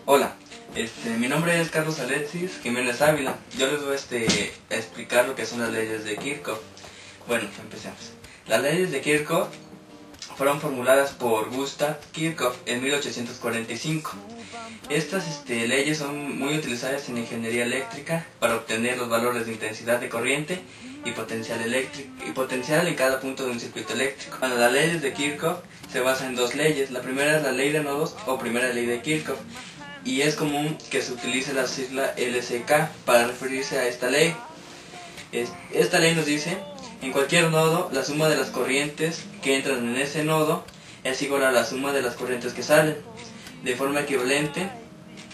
Hola, mi nombre es Carlos Alexis Jiménez Ávila. Yo les voy a explicar lo que son las leyes de Kirchhoff. Bueno, empecemos. Las leyes de Kirchhoff fueron formuladas por Gustav Kirchhoff en 1845. Estas leyes son muy utilizadas en ingeniería eléctrica para obtener los valores de intensidad de corriente y potencial eléctrico y potencial en cada punto de un circuito eléctrico. Bueno, las leyes de Kirchhoff se basan en dos leyes. La primera es la ley de nodos o primera ley de Kirchhoff, y es común que se utilice la sigla LCK para referirse a esta ley. Esta ley nos dice: en cualquier nodo, la suma de las corrientes que entran en ese nodo es igual a la suma de las corrientes que salen, de forma equivalente,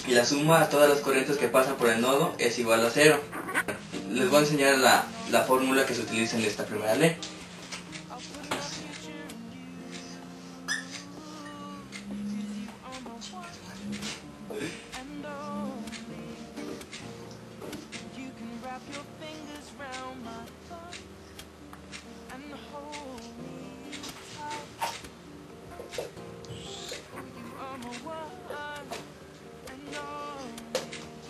y la suma a todas las corrientes que pasan por el nodo es igual a 0. Les voy a enseñar la fórmula que se utiliza en esta primera ley.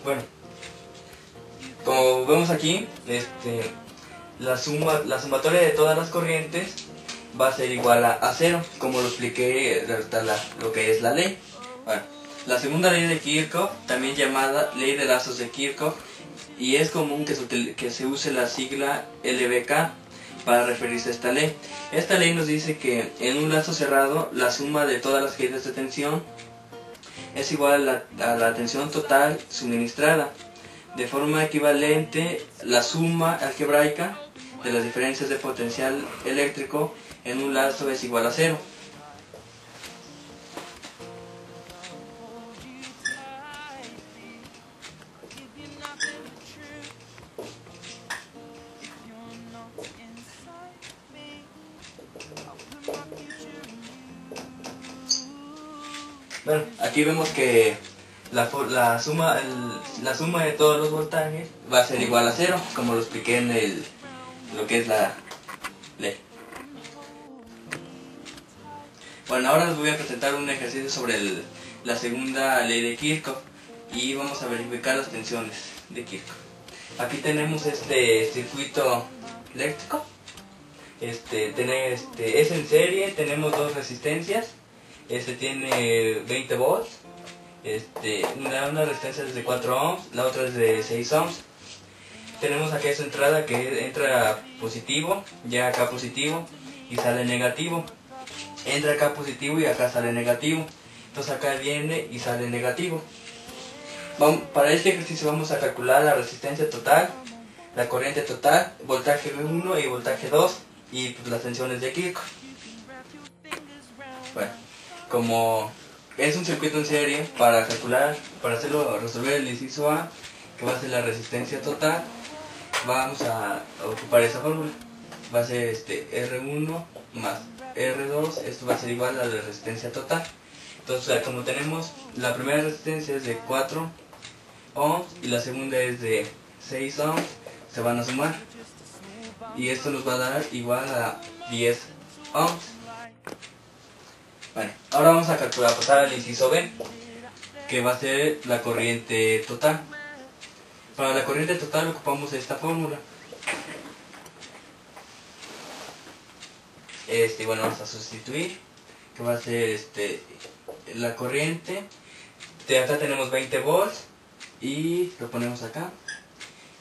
Bueno, como vemos aquí, la sumatoria de todas las corrientes va a ser igual a 0, como lo expliqué lo que es la ley. Bueno, la segunda ley de Kirchhoff, también llamada ley de lazos de Kirchhoff, y es común que se use la sigla LBK para referirse a esta ley. Esta ley nos dice que en un lazo cerrado la suma de todas las caídas de tensión es igual a la tensión total suministrada. De forma equivalente, la suma algebraica de las diferencias de potencial eléctrico en un lazo es igual a 0. Bueno, aquí vemos que la suma de todos los voltajes va a ser igual a 0, como lo expliqué en lo que es la ley. Bueno, ahora les voy a presentar un ejercicio sobre la segunda ley de Kirchhoff y vamos a verificar las tensiones de Kirchhoff. Aquí tenemos este circuito eléctrico. Es en serie, tenemos dos resistencias. Tiene 20 volts. Una resistencia es de 4 ohms, la otra es de 6 ohms. Tenemos aquí esa entrada que entra positivo, llega acá positivo y sale negativo. Entra acá positivo y acá sale negativo. Entonces acá viene y sale negativo. Para este ejercicio vamos a calcular la resistencia total, la corriente total, voltaje 1 y voltaje 2 y pues, las tensiones de Kirchhoff. Bueno, como es un circuito en serie, para resolver el inciso A, que va a ser la resistencia total, vamos a ocupar esa fórmula. Va a ser R1 más R2, esto va a ser igual a la resistencia total. Entonces, como tenemos, la primera resistencia es de 4 ohms y la segunda es de 6 ohms, se van a sumar. Y esto nos va a dar igual a 10 ohms. Bueno, ahora vamos a pasar al inciso B, que va a ser la corriente total. Para la corriente total ocupamos esta fórmula. Bueno, vamos a sustituir, que va a ser la corriente. Acá tenemos 20 volts y lo ponemos acá.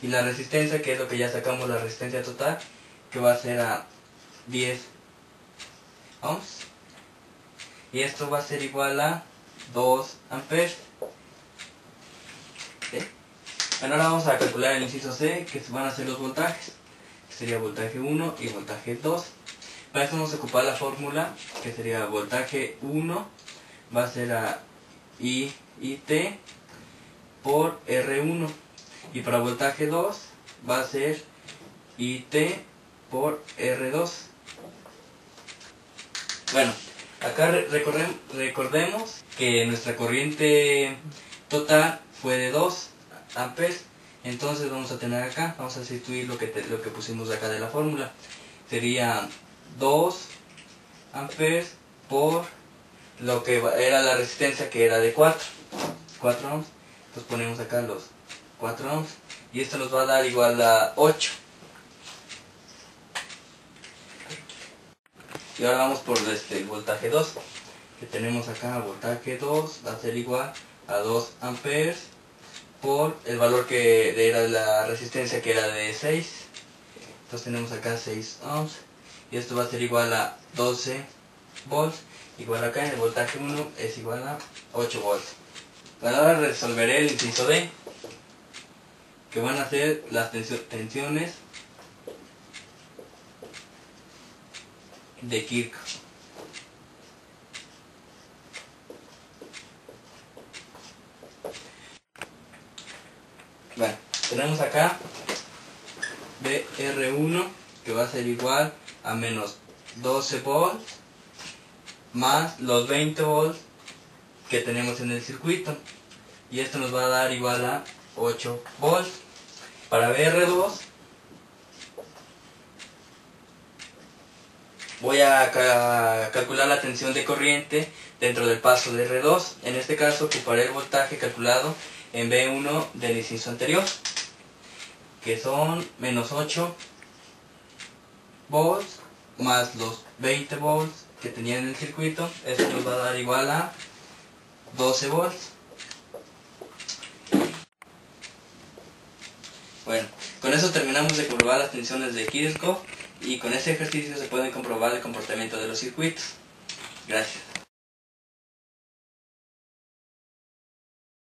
Y la resistencia, que es lo que ya sacamos, la resistencia total, que va a ser a 10 ohms. Y esto va a ser igual a 2 amperes. ¿Sí? Bueno, ahora vamos a calcular el inciso C, que van a ser los voltajes. Que sería voltaje 1 y voltaje 2. Para esto vamos a ocupar la fórmula, que sería voltaje 1 va a ser a IT por R1. Y para voltaje 2 va a ser IT por R2. Bueno, acá recordemos que nuestra corriente total fue de 2 amperes. Entonces vamos a tener acá, vamos a sustituir lo que pusimos acá de la fórmula. Sería 2 amperes por lo que era la resistencia, que era de 4. 4 ohms. Entonces ponemos acá los 4 ohms y esto nos va a dar igual a 8. Y ahora vamos por el voltaje 2, que tenemos acá. Voltaje 2 va a ser igual a 2 amperes por el valor que era la resistencia, que era de 6. Entonces tenemos acá 6 ohms y esto va a ser igual a 12 volts. Igual acá en el voltaje 1 es igual a 8 volts. Bueno, ahora resolveré el inciso D, que van a ser las tensiones de Kirchhoff. Bueno, tenemos acá BR1, que va a ser igual a menos 12 volts más los 20 volts que tenemos en el circuito, y esto nos va a dar igual a 8 volts. Para BR2 voy a calcular la tensión de corriente dentro del paso de R2. En este caso ocuparé el voltaje calculado en B1 del inciso anterior, que son menos 8 volts más los 20 volts que tenía en el circuito. Esto nos va a dar igual a 12 volts. Bueno, con eso terminamos de comprobar las tensiones de Kirchhoff, y con este ejercicio se puede comprobar el comportamiento de los circuitos. Gracias.